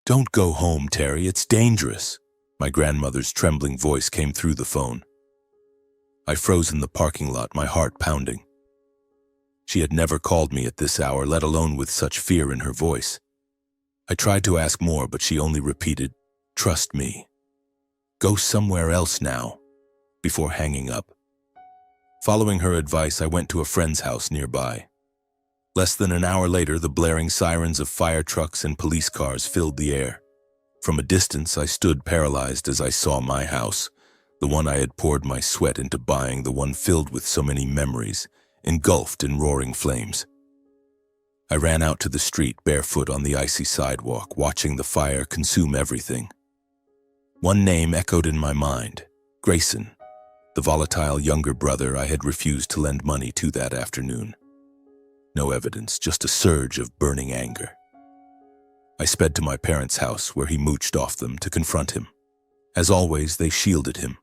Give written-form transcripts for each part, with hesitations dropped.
"Don't go home, Terry. It's dangerous." My grandmother's trembling voice came through the phone. I froze in the parking lot, my heart pounding. She had never called me at this hour, let alone with such fear in her voice. I tried to ask more, but she only repeated, "Trust me. Go somewhere else now," before hanging up. Following her advice, I went to a friend's house nearby. Less than an hour later, the blaring sirens of fire trucks and police cars filled the air. From a distance, I stood paralyzed as I saw my house, the one I had poured my sweat into buying, the one filled with so many memories, engulfed in roaring flames. I ran out to the street, barefoot on the icy sidewalk, watching the fire consume everything. One name echoed in my mind: Grayson, the volatile younger brother I had refused to lend money to that afternoon. No evidence, just a surge of burning anger. I sped to my parents' house, where he mooched off them, to confront him. As always, they shielded him.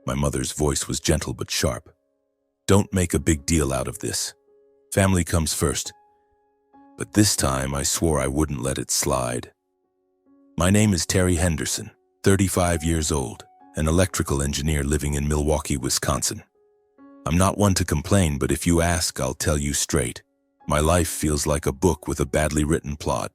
My mother's voice was gentle but sharp. "Don't make a big deal out of this. Family comes first." But this time, I swore I wouldn't let it slide. "My name is Terry Henderson, 35 years old, an electrical engineer living in Milwaukee, Wisconsin. I'm not one to complain, but if you ask, I'll tell you straight. My life feels like a book with a badly written plot.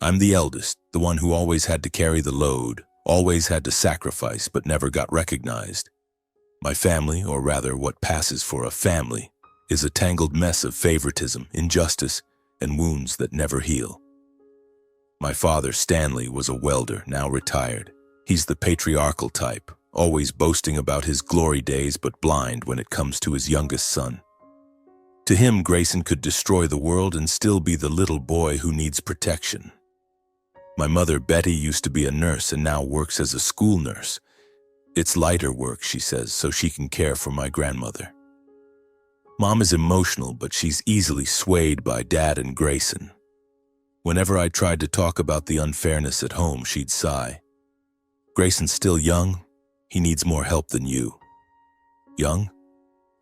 I'm the eldest, the one who always had to carry the load, always had to sacrifice, but never got recognized. My family, or rather what passes for a family, is a tangled mess of favoritism, injustice, and wounds that never heal. My father, Stanley, was a welder, now retired. He's the patriarchal type, always boasting about his glory days but blind when it comes to his youngest son. To him, Grayson could destroy the world and still be the little boy who needs protection. My mother, Betty, used to be a nurse and now works as a school nurse. It's lighter work, she says, so she can care for my grandmother. Mom is emotional, but she's easily swayed by Dad and Grayson. Whenever I tried to talk about the unfairness at home, she'd sigh. "Grayson's still young. He needs more help than you." "Young?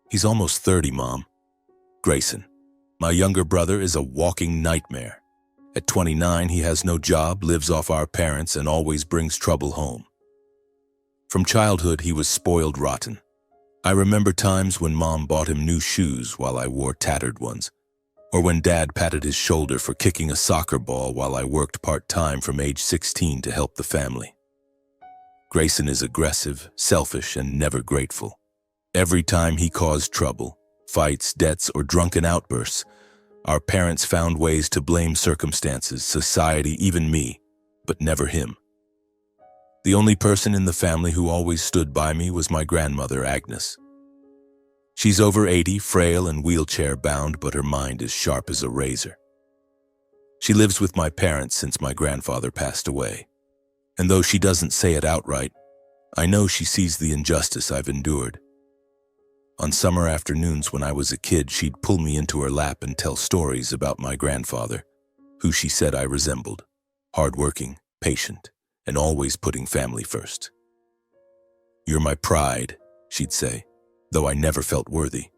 He's almost 30, Mom." "Grayson, my younger brother, is a walking nightmare. At 29, he has no job, lives off our parents, and always brings trouble home. From childhood, he was spoiled rotten. I remember times when Mom bought him new shoes while I wore tattered ones, or when Dad patted his shoulder for kicking a soccer ball while I worked part-time from age 16 to help the family. Grayson is aggressive, selfish, and never grateful. Every time he caused trouble, fights, debts, or drunken outbursts, our parents found ways to blame circumstances, society, even me, but never him. The only person in the family who always stood by me was my grandmother, Agnes. She's over 80, frail and wheelchair-bound, but her mind is sharp as a razor. She lives with my parents since my grandfather passed away. And though she doesn't say it outright, I know she sees the injustice I've endured. On summer afternoons when I was a kid, she'd pull me into her lap and tell stories about my grandfather, who she said I resembled, hardworking, patient, and always putting family first. "You're my pride," she'd say, though I never felt worthy.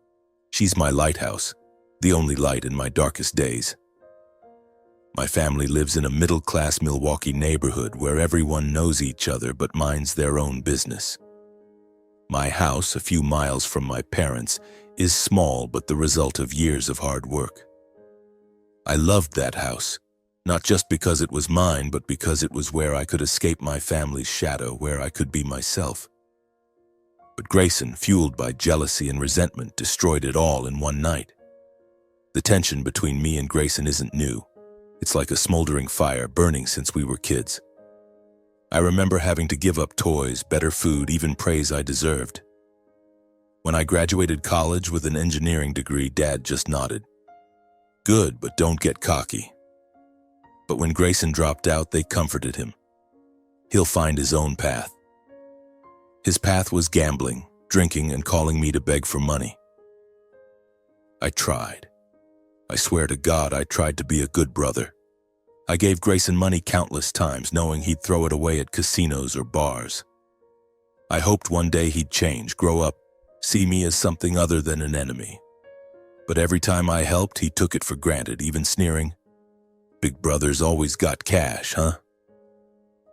"She's my lighthouse, the only light in my darkest days." My family lives in a middle-class Milwaukee neighborhood where everyone knows each other but minds their own business. My house, a few miles from my parents, is small but the result of years of hard work. I loved that house, not just because it was mine, but because it was where I could escape my family's shadow, where I could be myself. But Grayson, fueled by jealousy and resentment, destroyed it all in one night. The tension between me and Grayson isn't new. It's like a smoldering fire burning since we were kids. I remember having to give up toys, better food, even praise I deserved. When I graduated college with an engineering degree, Dad just nodded. "Good, but don't get cocky." But when Grayson dropped out, they comforted him. He'll find his own path. His path was gambling, drinking, and calling me to beg for money. I tried. I swear to God, I tried to be a good brother. I gave Grayson money countless times, knowing he'd throw it away at casinos or bars. I hoped one day he'd change, grow up, see me as something other than an enemy. But every time I helped, he took it for granted, even sneering, big brother's always got cash, huh?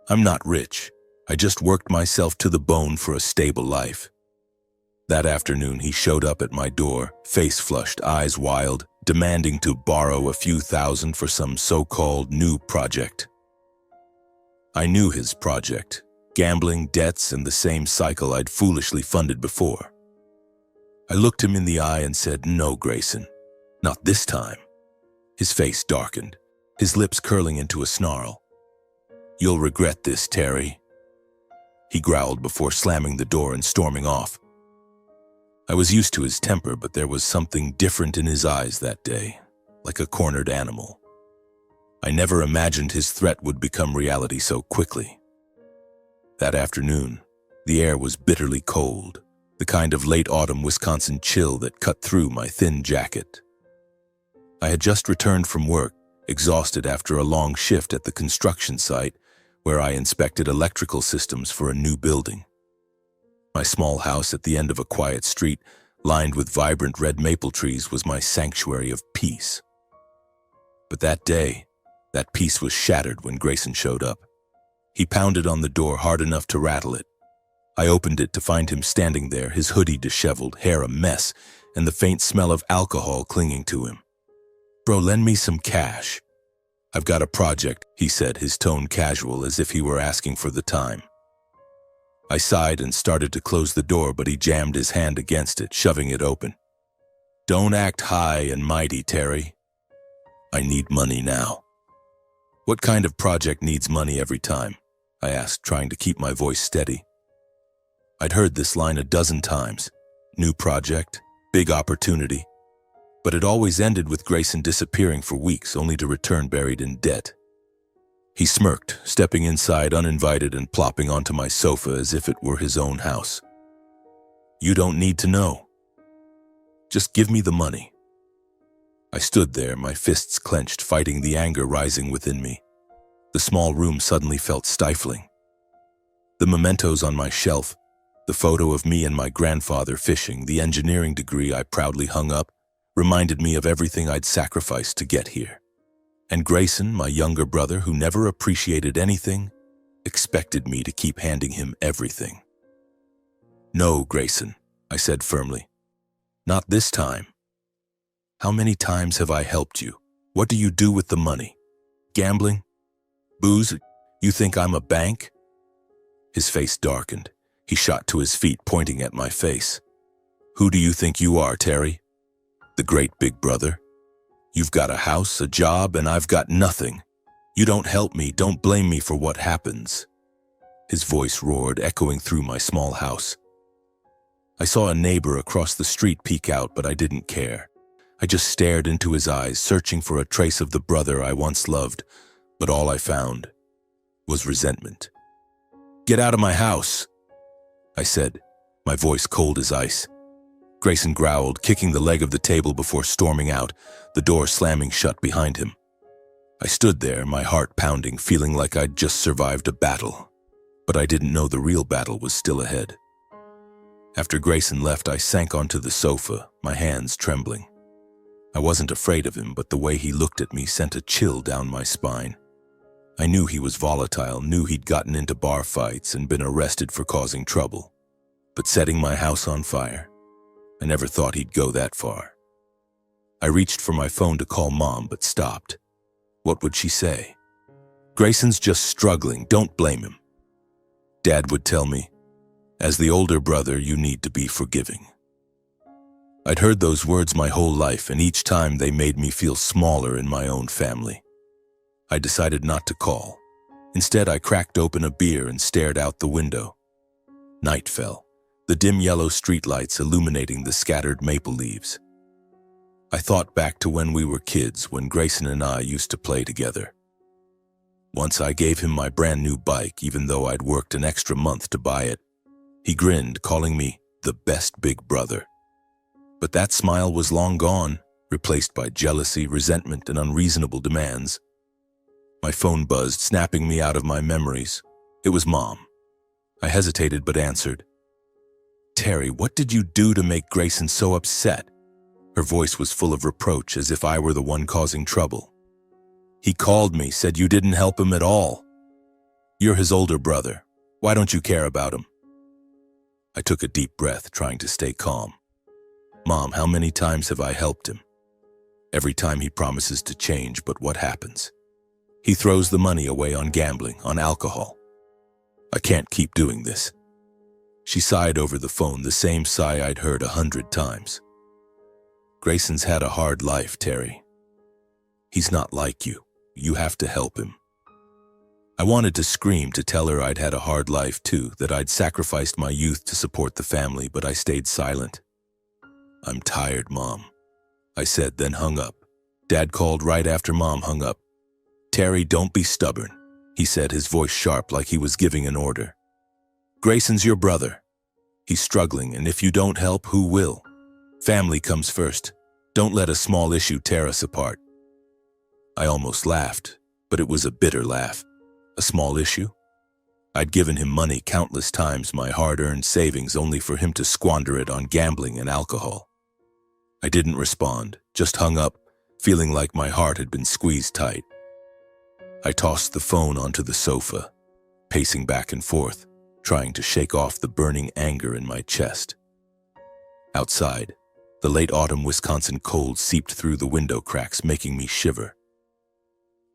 I'm not rich. I just worked myself to the bone for a stable life. That afternoon, he showed up at my door, face flushed, eyes wild, demanding to borrow a few thousand for some so-called new project. I knew his project: gambling, debts, and the same cycle I'd foolishly funded before. I looked him in the eye and said, "No, Grayson, not this time." His face darkened, his lips curling into a snarl. "You'll regret this, Terry," he growled before slamming the door and storming off. I was used to his temper, but there was something different in his eyes that day, like a cornered animal. I never imagined his threat would become reality so quickly. That afternoon, the air was bitterly cold, the kind of late autumn Wisconsin chill that cut through my thin jacket. I had just returned from work, exhausted after a long shift at the construction site where I inspected electrical systems for a new building. My small house at the end of a quiet street, lined with vibrant red maple trees, was my sanctuary of peace. But that day, that peace was shattered when Grayson showed up. He pounded on the door hard enough to rattle it. I opened it to find him standing there, his hoodie disheveled, hair a mess, and the faint smell of alcohol clinging to him. "Bro, lend me some cash. I've got a project," he said, his tone casual, as if he were asking for the time. I sighed and started to close the door, but he jammed his hand against it, shoving it open. "Don't act high and mighty, Terry. I need money now." "What kind of project needs money every time?" I asked, trying to keep my voice steady. I'd heard this line a dozen times. New project, big opportunity. But it always ended with Grayson disappearing for weeks, only to return buried in debt. He smirked, stepping inside uninvited and plopping onto my sofa as if it were his own house. "You don't need to know. Just give me the money." I stood there, my fists clenched, fighting the anger rising within me. The small room suddenly felt stifling. The mementos on my shelf, the photo of me and my grandfather fishing, the engineering degree I proudly hung up, reminded me of everything I'd sacrificed to get here. And Grayson, my younger brother, who never appreciated anything, expected me to keep handing him everything. "No, Grayson," I said firmly. "Not this time. How many times have I helped you? What do you do with the money? Gambling? Booze? You think I'm a bank?" His face darkened. He shot to his feet, pointing at my face. "Who do you think you are, Terry? The great big brother? You've got a house, a job, and I've got nothing. You don't help me, don't blame me for what happens." His voice roared, echoing through my small house. I saw a neighbor across the street peek out, but I didn't care. I just stared into his eyes, searching for a trace of the brother I once loved, but all I found was resentment. "Get out of my house," I said, my voice cold as ice. Grayson growled, kicking the leg of the table before storming out, the door slamming shut behind him. I stood there, my heart pounding, feeling like I'd just survived a battle, but I didn't know the real battle was still ahead. After Grayson left, I sank onto the sofa, my hands trembling. I wasn't afraid of him, but the way he looked at me sent a chill down my spine. I knew he was volatile, knew he'd gotten into bar fights and been arrested for causing trouble. But setting my house on fire? I never thought he'd go that far. I reached for my phone to call Mom, but stopped. What would she say? "Grayson's just struggling, don't blame him." Dad would tell me, "As the older brother, you need to be forgiving." I'd heard those words my whole life, and each time they made me feel smaller in my own family. I decided not to call. Instead, I cracked open a beer and stared out the window. Night fell, the dim yellow streetlights illuminating the scattered maple leaves. I thought back to when we were kids, when Grayson and I used to play together. Once I gave him my brand new bike, even though I'd worked an extra month to buy it. He grinned, calling me the best big brother. But that smile was long gone, replaced by jealousy, resentment, and unreasonable demands. My phone buzzed, snapping me out of my memories. It was Mom. I hesitated but answered. "Terry, what did you do to make Grayson so upset?" Her voice was full of reproach, as if I were the one causing trouble. He called me, said you didn't help him at all. You're his older brother. Why don't you care about him? I took a deep breath, trying to stay calm. Mom, how many times have I helped him? Every time he promises to change, but what happens? He throws the money away on gambling, on alcohol. I can't keep doing this. She sighed over the phone, the same sigh I'd heard 100 times. Grayson's had a hard life, Terry. He's not like you. You have to help him. I wanted to scream, to tell her I'd had a hard life too, that I'd sacrificed my youth to support the family, but I stayed silent. I'm tired, Mom, I said, then hung up. Dad called right after Mom hung up. Terry, don't be stubborn, he said, his voice sharp like he was giving an order. Grayson's your brother. He's struggling, and if you don't help, who will? Family comes first. Don't let a small issue tear us apart. I almost laughed, but it was a bitter laugh. A small issue? I'd given him money countless times, my hard-earned savings, only for him to squander it on gambling and alcohol. I didn't respond, just hung up, feeling like my heart had been squeezed tight. I tossed the phone onto the sofa, pacing back and forth, trying to shake off the burning anger in my chest. Outside, the late autumn Wisconsin cold seeped through the window cracks, making me shiver.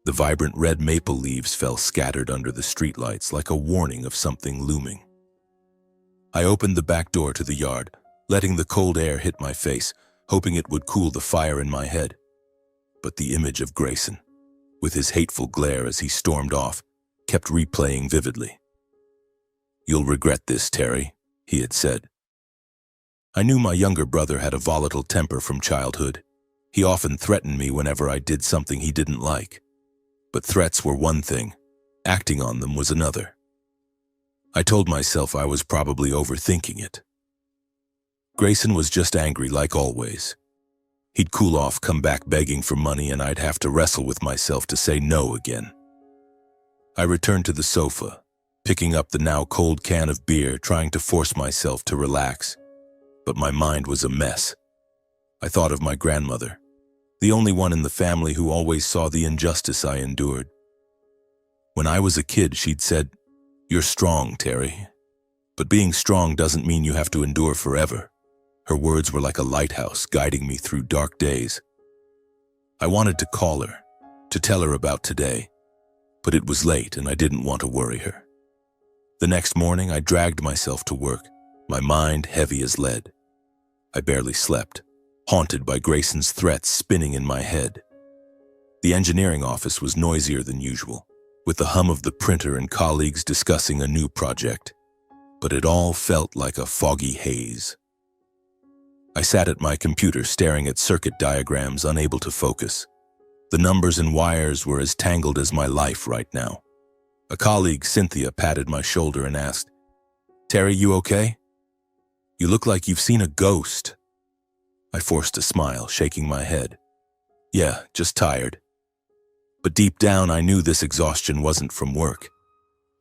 The vibrant red maple leaves fell scattered under the streetlights like a warning of something looming. I opened the back door to the yard, letting the cold air hit my face, hoping it would cool the fire in my head. But the image of Grayson, with his hateful glare as he stormed off, kept replaying vividly. You'll regret this, Terry, he had said. I knew my younger brother had a volatile temper from childhood. He often threatened me whenever I did something he didn't like. But threats were one thing, acting on them was another. I told myself I was probably overthinking it. Grayson was just angry like always. He'd cool off, come back begging for money, and I'd have to wrestle with myself to say no again. I returned to the sofa, picking up the now cold can of beer, trying to force myself to relax. But my mind was a mess. I thought of my grandmother, the only one in the family who always saw the injustice I endured. When I was a kid, she'd said, "You're strong, Terry. But being strong doesn't mean you have to endure forever." Her words were like a lighthouse guiding me through dark days. I wanted to call her, to tell her about today, but it was late and I didn't want to worry her. The next morning, I dragged myself to work, my mind heavy as lead. I barely slept, haunted by Grayson's threats spinning in my head. The engineering office was noisier than usual, with the hum of the printer and colleagues discussing a new project, but it all felt like a foggy haze. I sat at my computer staring at circuit diagrams, unable to focus. The numbers and wires were as tangled as my life right now. A colleague, Cynthia, patted my shoulder and asked, "Terry, you okay? You look like you've seen a ghost." I forced a smile, shaking my head. "Yeah, just tired." But deep down, I knew this exhaustion wasn't from work.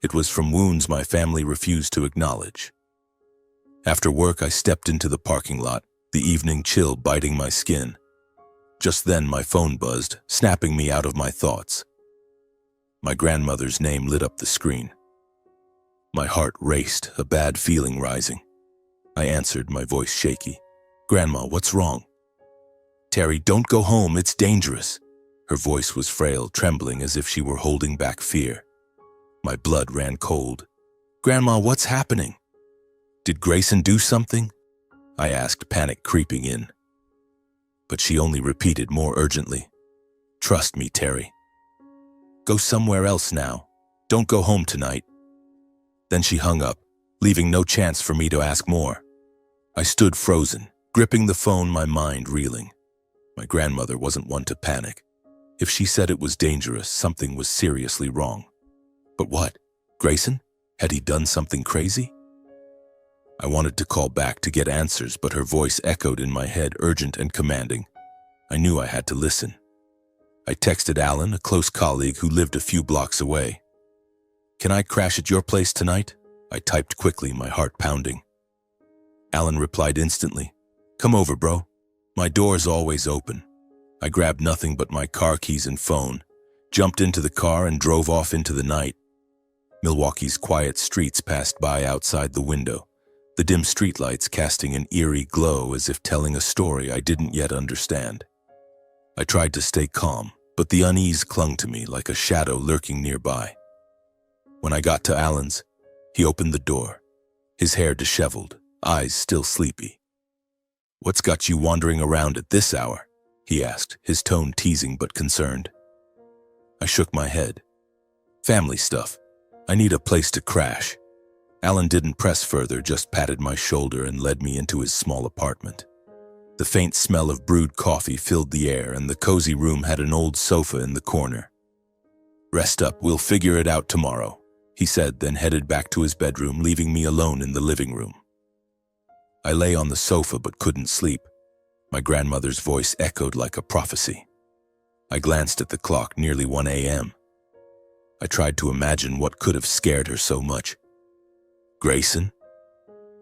It was from wounds my family refused to acknowledge. After work, I stepped into the parking lot, the evening chill biting my skin. Just then, my phone buzzed, snapping me out of my thoughts. My grandmother's name lit up the screen. My heart raced, a bad feeling rising. I answered, my voice shaky. "Grandma, what's wrong?" "Terry, don't go home, it's dangerous." Her voice was frail, trembling as if she were holding back fear. My blood ran cold. "Grandma, what's happening?" "Did Grayson do something?" I asked, panic creeping in. But she only repeated more urgently, "Trust me, Terry. Go somewhere else now. Don't go home tonight." Then she hung up, leaving no chance for me to ask more. I stood frozen, gripping the phone, my mind reeling. My grandmother wasn't one to panic. If she said it was dangerous, something was seriously wrong. But what? Grayson? Had he done something crazy? I wanted to call back to get answers, but her voice echoed in my head, urgent and commanding. I knew I had to listen. I texted Alan, a close colleague who lived a few blocks away. "Can I crash at your place tonight?" I typed quickly, my heart pounding. Alan replied instantly, "Come over, bro. My door's always open." I grabbed nothing but my car keys and phone, jumped into the car and drove off into the night. Milwaukee's quiet streets passed by outside the window, the dim streetlights casting an eerie glow as if telling a story I didn't yet understand. I tried to stay calm, but the unease clung to me like a shadow lurking nearby. When I got to Alan's, he opened the door, his hair disheveled, eyes still sleepy. "What's got you wandering around at this hour?" he asked, his tone teasing but concerned. I shook my head. "Family stuff. I need a place to crash." Alan didn't press further, just patted my shoulder and led me into his small apartment. The faint smell of brewed coffee filled the air, and the cozy room had an old sofa in the corner. "Rest up, we'll figure it out tomorrow," he said, then headed back to his bedroom, leaving me alone in the living room. I lay on the sofa but couldn't sleep. My grandmother's voice echoed like a prophecy. I glanced at the clock, nearly 1 a.m. I tried to imagine what could have scared her so much. Grayson?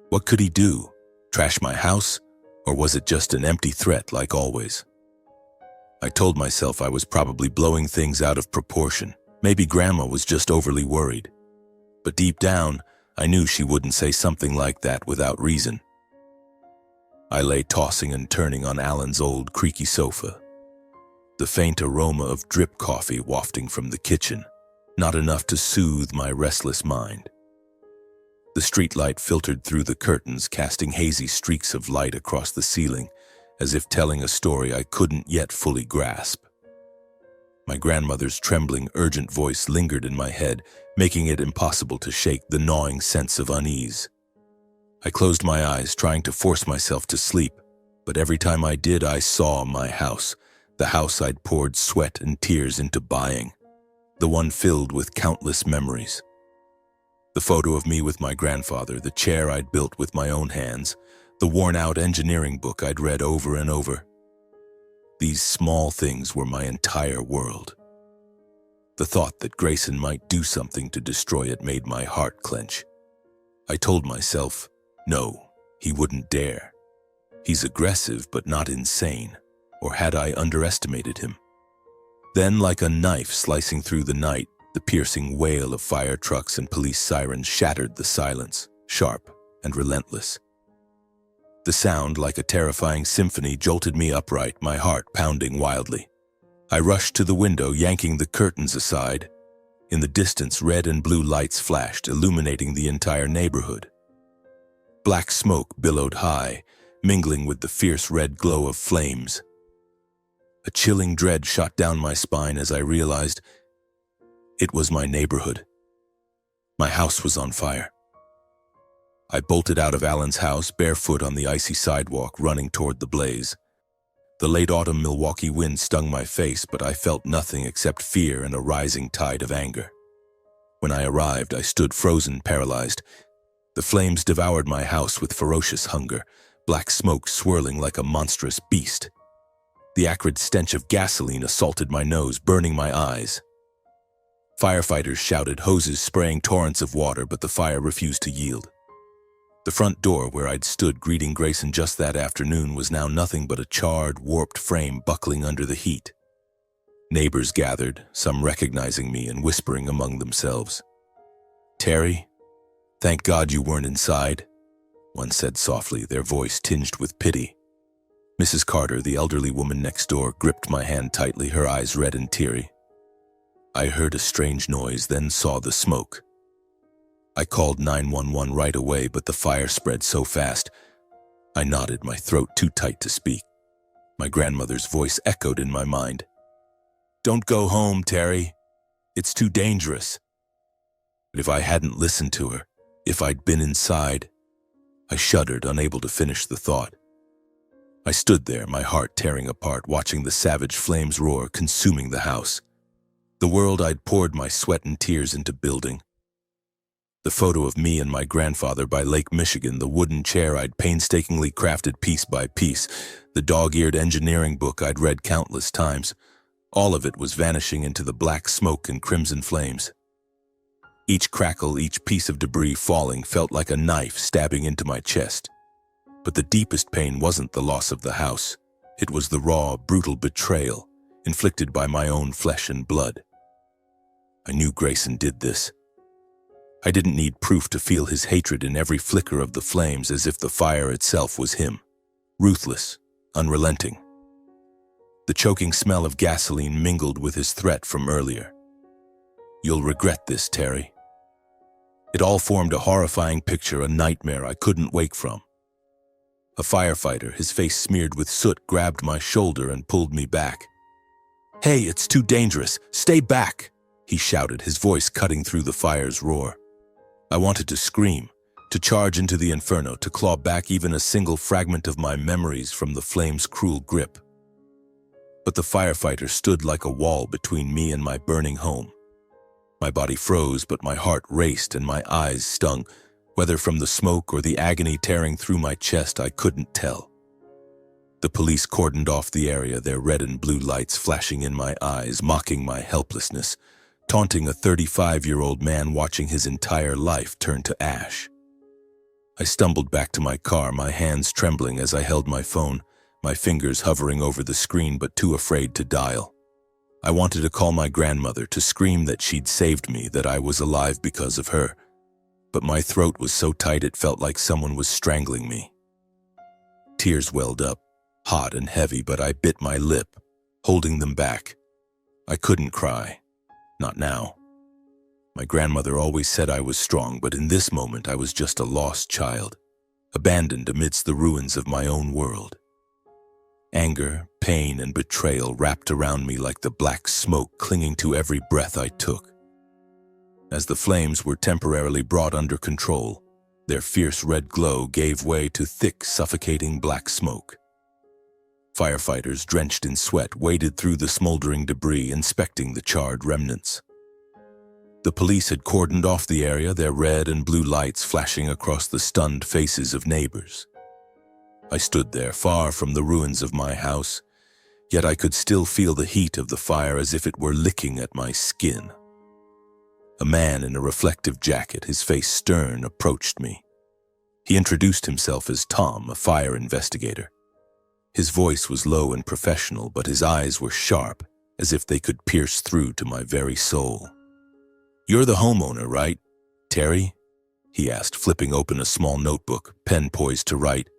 What could he do? Trash my house? Or was it just an empty threat like always? I told myself I was probably blowing things out of proportion. Maybe Grandma was just overly worried. But deep down, I knew she wouldn't say something like that without reason. I lay tossing and turning on Alan's old creaky sofa, the faint aroma of drip coffee wafting from the kitchen, not enough to soothe my restless mind. The streetlight filtered through the curtains, casting hazy streaks of light across the ceiling, as if telling a story I couldn't yet fully grasp. My grandmother's trembling, urgent voice lingered in my head, making it impossible to shake the gnawing sense of unease. I closed my eyes, trying to force myself to sleep, but every time I did, I saw my house, the house I'd poured sweat and tears into buying, the one filled with countless memories. The photo of me with my grandfather, the chair I'd built with my own hands, the worn-out engineering book I'd read over and over. These small things were my entire world. The thought that Grayson might do something to destroy it made my heart clench. I told myself, no, he wouldn't dare. He's aggressive but not insane, or had I underestimated him? Then, like a knife slicing through the night, the piercing wail of fire trucks and police sirens shattered the silence, sharp and relentless. The sound, like a terrifying symphony, jolted me upright, my heart pounding wildly. I rushed to the window, yanking the curtains aside. In the distance, red and blue lights flashed, illuminating the entire neighborhood. Black smoke billowed high, mingling with the fierce red glow of flames. A chilling dread shot down my spine as I realized it was my neighborhood. My house was on fire. I bolted out of Alan's house, barefoot on the icy sidewalk, running toward the blaze. The late autumn Milwaukee wind stung my face, but I felt nothing except fear and a rising tide of anger. When I arrived, I stood frozen, paralyzed. The flames devoured my house with ferocious hunger, black smoke swirling like a monstrous beast. The acrid stench of gasoline assaulted my nose, burning my eyes. Firefighters shouted, hoses spraying torrents of water, but the fire refused to yield. The front door where I'd stood greeting Grayson just that afternoon was now nothing but a charred, warped frame buckling under the heat. Neighbors gathered, some recognizing me and whispering among themselves. "Terry, thank God you weren't inside," one said softly, their voice tinged with pity. Mrs. Carter, the elderly woman next door, gripped my hand tightly, her eyes red and teary. I heard a strange noise, then saw the smoke. I called 911 right away, but the fire spread so fast. I nodded, my throat too tight to speak. My grandmother's voice echoed in my mind. "Don't go home, Terry. It's too dangerous." But if I hadn't listened to her, if I'd been inside, I shuddered, unable to finish the thought. I stood there, my heart tearing apart, watching the savage flames roar, consuming the house. The world I'd poured my sweat and tears into building. The photo of me and my grandfather by Lake Michigan, the wooden chair I'd painstakingly crafted piece by piece, the dog-eared engineering book I'd read countless times, all of it was vanishing into the black smoke and crimson flames. Each crackle, each piece of debris falling felt like a knife stabbing into my chest. But the deepest pain wasn't the loss of the house. It was the raw, brutal betrayal inflicted by my own flesh and blood. I knew Grayson did this. I didn't need proof to feel his hatred in every flicker of the flames, as if the fire itself was him. Ruthless, unrelenting. The choking smell of gasoline mingled with his threat from earlier. "You'll regret this, Terry." It all formed a horrifying picture, a nightmare I couldn't wake from. A firefighter, his face smeared with soot, grabbed my shoulder and pulled me back. "Hey, it's too dangerous. Stay back," he shouted, his voice cutting through the fire's roar. I wanted to scream, to charge into the inferno, to claw back even a single fragment of my memories from the flame's cruel grip. But the firefighter stood like a wall between me and my burning home. My body froze, but my heart raced and my eyes stung. Whether from the smoke or the agony tearing through my chest, I couldn't tell. The police cordoned off the area, their red and blue lights flashing in my eyes, mocking my helplessness, taunting a 35-year-old man watching his entire life turn to ash. I stumbled back to my car, my hands trembling as I held my phone, my fingers hovering over the screen but too afraid to dial. I wanted to call my grandmother, to scream that she'd saved me, that I was alive because of her. But my throat was so tight it felt like someone was strangling me. Tears welled up, hot and heavy, but I bit my lip, holding them back. I couldn't cry. Not now. My grandmother always said I was strong, but in this moment I was just a lost child, abandoned amidst the ruins of my own world. Anger, pain, and betrayal wrapped around me like the black smoke clinging to every breath I took. As the flames were temporarily brought under control, their fierce red glow gave way to thick, suffocating black smoke. Firefighters, drenched in sweat, waded through the smoldering debris, inspecting the charred remnants. The police had cordoned off the area, their red and blue lights flashing across the stunned faces of neighbors. I stood there, far from the ruins of my house, yet I could still feel the heat of the fire as if it were licking at my skin. A man in a reflective jacket, his face stern, approached me. He introduced himself as Tom, a fire investigator. His voice was low and professional, but his eyes were sharp, as if they could pierce through to my very soul. "You're the homeowner, right, Terry?" he asked, flipping open a small notebook, pen poised to write.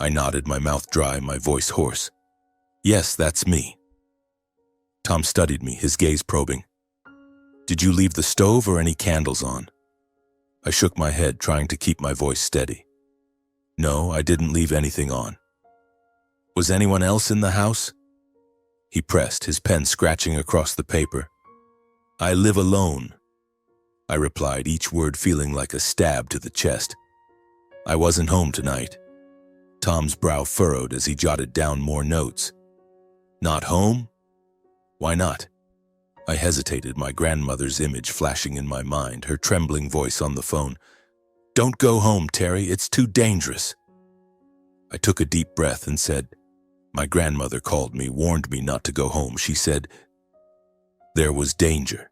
I nodded, my mouth dry, my voice hoarse. "Yes, that's me." Tom studied me, his gaze probing. "Did you leave the stove or any candles on?" I shook my head, trying to keep my voice steady. "No, I didn't leave anything on." "Was anyone else in the house?" He pressed, his pen scratching across the paper. "I live alone," I replied, each word feeling like a stab to the chest. "I wasn't home tonight." Tom's brow furrowed as he jotted down more notes. "Not home? Why not?" I hesitated, my grandmother's image flashing in my mind, her trembling voice on the phone. "Don't go home, Terry, it's too dangerous." I took a deep breath and said, "My grandmother called me, warned me not to go home. She said there was danger."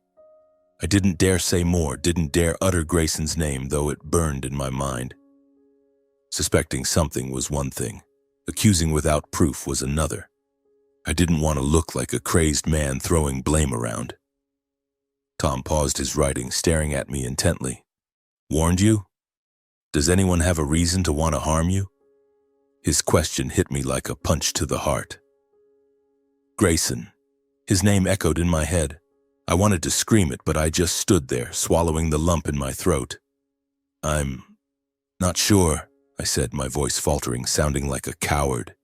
I didn't dare say more, didn't dare utter Grayson's name, though it burned in my mind. Suspecting something was one thing. Accusing without proof was another. I didn't want to look like a crazed man throwing blame around. Tom paused his writing, staring at me intently. "Warned you? Does anyone have a reason to want to harm you?" His question hit me like a punch to the heart. Grayson. His name echoed in my head. I wanted to scream it, but I just stood there, swallowing the lump in my throat. "I'm not sure," I said, my voice faltering, sounding like a coward.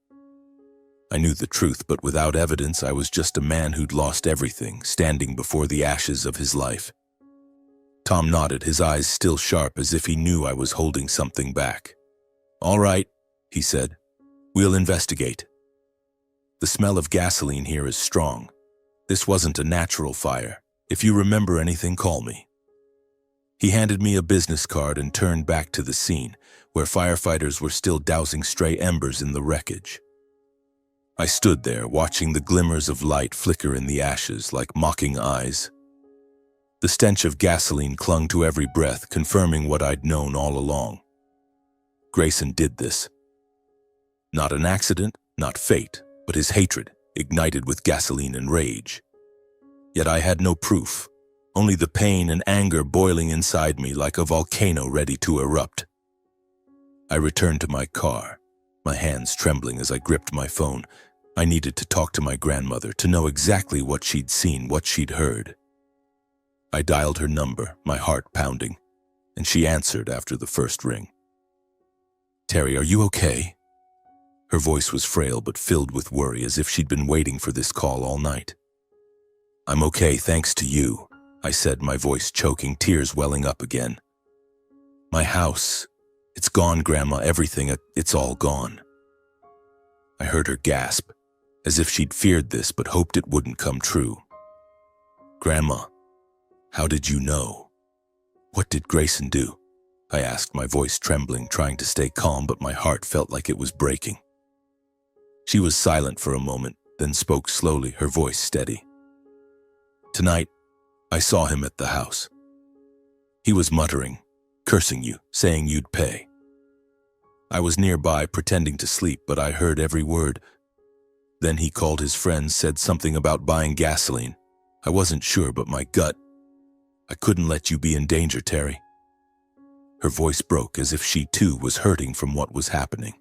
I knew the truth, but without evidence, I was just a man who'd lost everything, standing before the ashes of his life. Tom nodded, his eyes still sharp, as if he knew I was holding something back. "All right," he said. "We'll investigate. The smell of gasoline here is strong. This wasn't a natural fire. If you remember anything, call me." He handed me a business card and turned back to the scene, where firefighters were still dousing stray embers in the wreckage. I stood there, watching the glimmers of light flicker in the ashes like mocking eyes. The stench of gasoline clung to every breath, confirming what I'd known all along. Grayson did this. Not an accident, not fate, but his hatred, ignited with gasoline and rage. Yet I had no proof, only the pain and anger boiling inside me like a volcano ready to erupt. I returned to my car, my hands trembling as I gripped my phone. I needed to talk to my grandmother to know exactly what she'd seen, what she'd heard. I dialed her number, my heart pounding, and she answered after the first ring. "Terry, are you okay?" Her voice was frail but filled with worry, as if she'd been waiting for this call all night. "I'm okay, thanks to you," I said, my voice choking, tears welling up again. "My house, it's gone, Grandma, everything, it's all gone." I heard her gasp, as if she'd feared this but hoped it wouldn't come true. "Grandma, how did you know? What did Grayson do?" I asked, my voice trembling, trying to stay calm, but my heart felt like it was breaking. She was silent for a moment, then spoke slowly, her voice steady. "Tonight, I saw him at the house. He was muttering, cursing you, saying you'd pay. I was nearby pretending to sleep, but I heard every word. Then he called his friends, said something about buying gasoline. I wasn't sure, but my gut. I couldn't let you be in danger, Terry." Her voice broke as if she too was hurting from what was happening.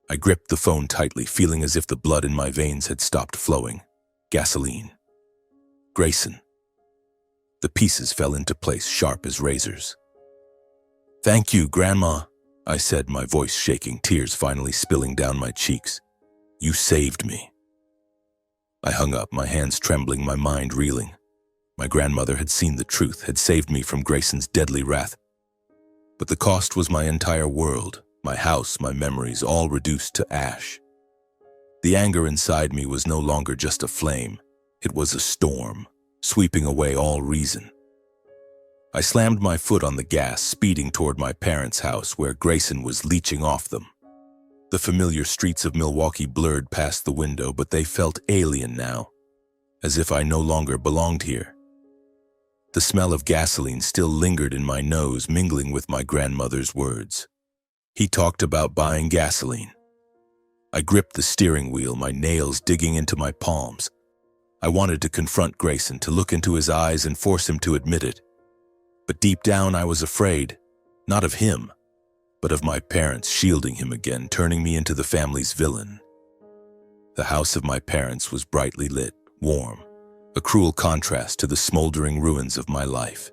I gripped the phone tightly, feeling as if the blood in my veins had stopped flowing. Gasoline. Grayson. The pieces fell into place, sharp as razors. "Thank you, Grandma," I said, my voice shaking, tears finally spilling down my cheeks. "You saved me." I hung up, my hands trembling, my mind reeling. My grandmother had seen the truth, had saved me from Grayson's deadly wrath. But the cost was my entire world, my house, my memories, all reduced to ash. The anger inside me was no longer just a flame. It was a storm, sweeping away all reason. I slammed my foot on the gas, speeding toward my parents' house where Grayson was leeching off them. The familiar streets of Milwaukee blurred past the window, but they felt alien now, as if I no longer belonged here. The smell of gasoline still lingered in my nose, mingling with my grandmother's words. He talked about buying gasoline. I gripped the steering wheel, my nails digging into my palms. I wanted to confront Grayson, to look into his eyes and force him to admit it. But deep down I was afraid, not of him, but of my parents shielding him again, turning me into the family's villain. The house of my parents was brightly lit, warm, a cruel contrast to the smoldering ruins of my life.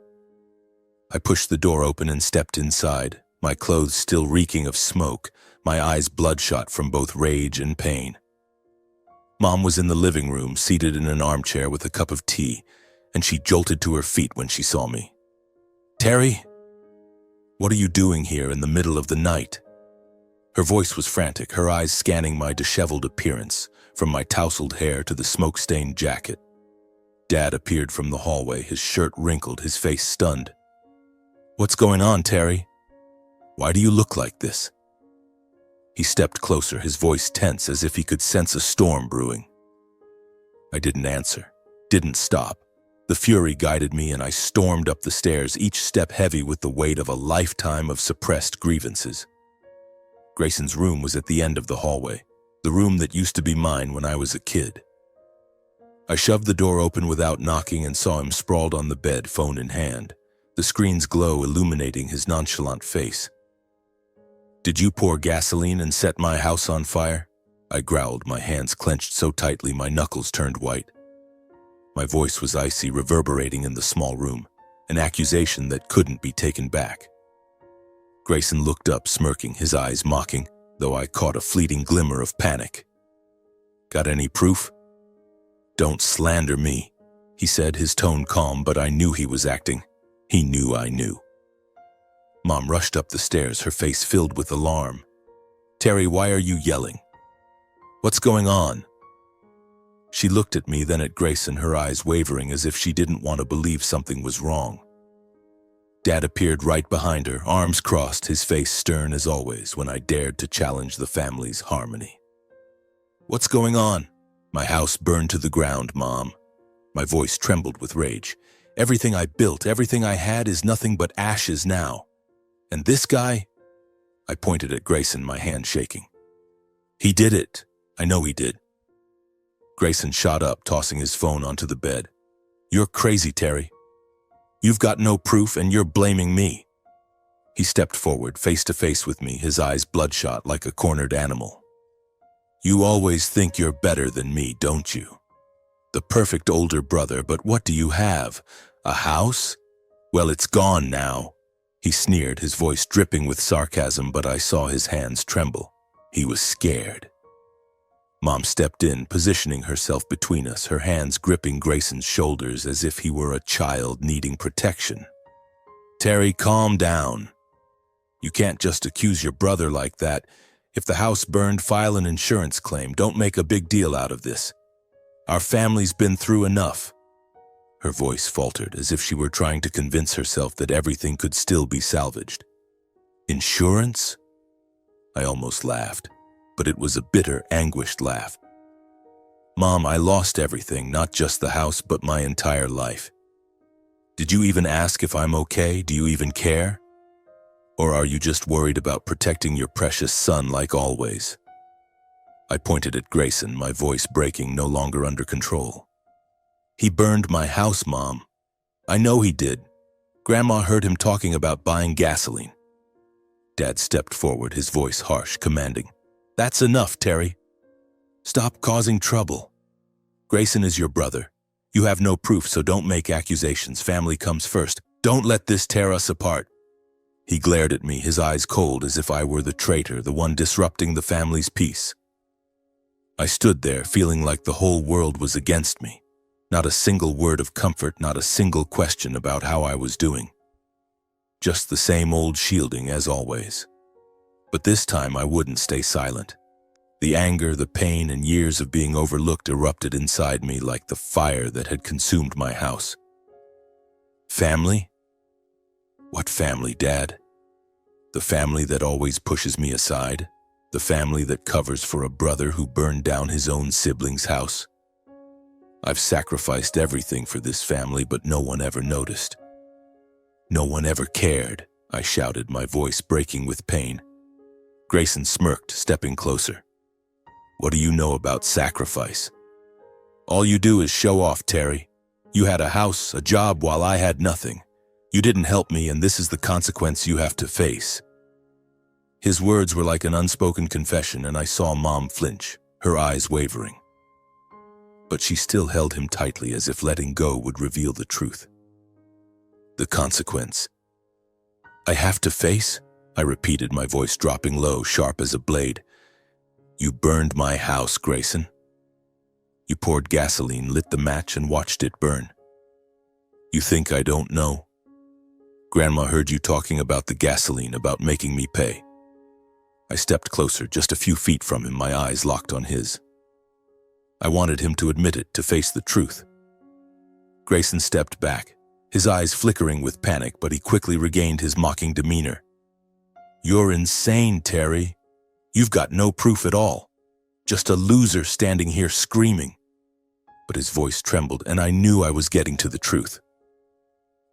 I pushed the door open and stepped inside, my clothes still reeking of smoke, my eyes bloodshot from both rage and pain. Mom was in the living room, seated in an armchair with a cup of tea, and she jolted to her feet when she saw me. "Terry, what are you doing here in the middle of the night?" Her voice was frantic, her eyes scanning my disheveled appearance, from my tousled hair to the smoke-stained jacket. Dad appeared from the hallway, his shirt wrinkled, his face stunned. "What's going on, Terry? Why do you look like this?" He stepped closer, his voice tense as if he could sense a storm brewing. I didn't answer, didn't stop. The fury guided me and I stormed up the stairs, each step heavy with the weight of a lifetime of suppressed grievances. Grayson's room was at the end of the hallway, the room that used to be mine when I was a kid. I shoved the door open without knocking and saw him sprawled on the bed, phone in hand, the screen's glow illuminating his nonchalant face. "Did you pour gasoline and set my house on fire?" I growled, my hands clenched so tightly my knuckles turned white. My voice was icy, reverberating in the small room, an accusation that couldn't be taken back. Grayson looked up, smirking, his eyes mocking, though I caught a fleeting glimmer of panic. "Got any proof?" "Don't slander me," he said, his tone calm, but I knew he was acting. He knew I knew. Mom rushed up the stairs, her face filled with alarm. "Terry, why are you yelling? What's going on?" She looked at me, then at Grayson, her eyes wavering as if she didn't want to believe something was wrong. Dad appeared right behind her, arms crossed, his face stern as always when I dared to challenge the family's harmony. "What's going on?" "My house burned to the ground, Mom." My voice trembled with rage. "Everything I built, everything I had is nothing but ashes now. And this guy?" I pointed at Grayson, my hand shaking. "He did it. I know he did." Grayson shot up, tossing his phone onto the bed. "You're crazy, Terry. You've got no proof and you're blaming me." He stepped forward, face to face with me, his eyes bloodshot like a cornered animal. "You always think you're better than me, don't you? The perfect older brother, but what do you have? A house? Well, it's gone now." He sneered, his voice dripping with sarcasm, but I saw his hands tremble. He was scared. Mom stepped in, positioning herself between us, her hands gripping Grayson's shoulders as if he were a child needing protection. "Terry, calm down. You can't just accuse your brother like that. If the house burned, file an insurance claim. Don't make a big deal out of this. Our family's been through enough." Her voice faltered, as if she were trying to convince herself that everything could still be salvaged. "Insurance?" I almost laughed, but it was a bitter, anguished laugh. "Mom, I lost everything, not just the house, but my entire life. Did you even ask if I'm okay? Do you even care? Or are you just worried about protecting your precious son like always?" I pointed at Grayson, my voice breaking, no longer under control. "He burned my house, Mom. I know he did. Grandma heard him talking about buying gasoline." Dad stepped forward, his voice harsh, commanding, "That's enough, Terry. Stop causing trouble. Grayson is your brother. You have no proof, so don't make accusations. Family comes first. Don't let this tear us apart." He glared at me, his eyes cold, as if I were the traitor, the one disrupting the family's peace. I stood there, feeling like the whole world was against me. Not a single word of comfort, not a single question about how I was doing. Just the same old shielding as always. But this time I wouldn't stay silent. The anger, the pain, and years of being overlooked erupted inside me like the fire that had consumed my house. Family? What family, Dad? The family that always pushes me aside? The family that covers for a brother who burned down his own sibling's house? I've sacrificed everything for this family, but no one ever noticed. No one ever cared, I shouted, my voice breaking with pain. Grayson smirked, stepping closer. "What do you know about sacrifice? All you do is show off, Terry. You had a house, a job, while I had nothing. You didn't help me, and this is the consequence you have to face." His words were like an unspoken confession, and I saw Mom flinch, her eyes wavering. But she still held him tightly, as if letting go would reveal the truth. "The consequence I have to face?" I repeated, my voice dropping low, sharp as a blade. "You burned my house, Grayson. You poured gasoline, lit the match, and watched it burn. You think I don't know? Grandma heard you talking about the gasoline, about making me pay." I stepped closer, just a few feet from him, my eyes locked on his. I wanted him to admit it, to face the truth. Grayson stepped back, his eyes flickering with panic, but he quickly regained his mocking demeanor. "You're insane, Terry. You've got no proof at all. Just a loser standing here screaming." But his voice trembled, and I knew I was getting to the truth.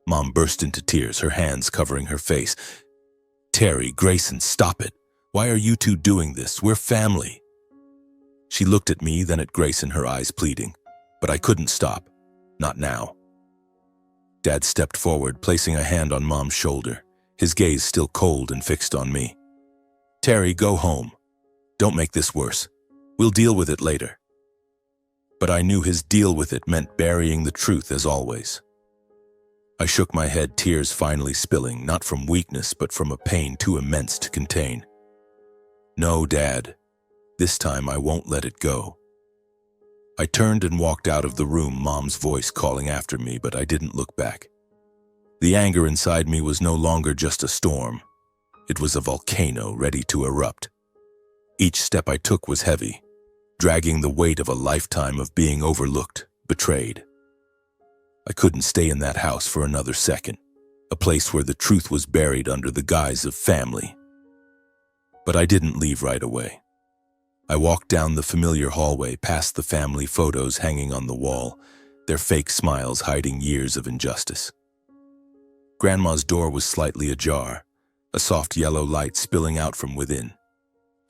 Mom burst into tears, her hands covering her face. "Terry, Grayson, stop it. Why are you two doing this? We're family." She looked at me, then at Grayson, her eyes pleading. But I couldn't stop. Not now. Dad stepped forward, placing a hand on Mom's shoulder, his gaze still cold and fixed on me. "Terry, go home. Don't make this worse. We'll deal with it later." But I knew his deal with it meant burying the truth as always. I shook my head, tears finally spilling, not from weakness, but from a pain too immense to contain. "No, Dad. This time I won't let it go." I turned and walked out of the room, Mom's voice calling after me, but I didn't look back. The anger inside me was no longer just a storm. It was a volcano ready to erupt. Each step I took was heavy, dragging the weight of a lifetime of being overlooked, betrayed. I couldn't stay in that house for another second, a place where the truth was buried under the guise of family. But I didn't leave right away. I walked down the familiar hallway, past the family photos hanging on the wall, their fake smiles hiding years of injustice. Grandma's door was slightly ajar, a soft yellow light spilling out from within.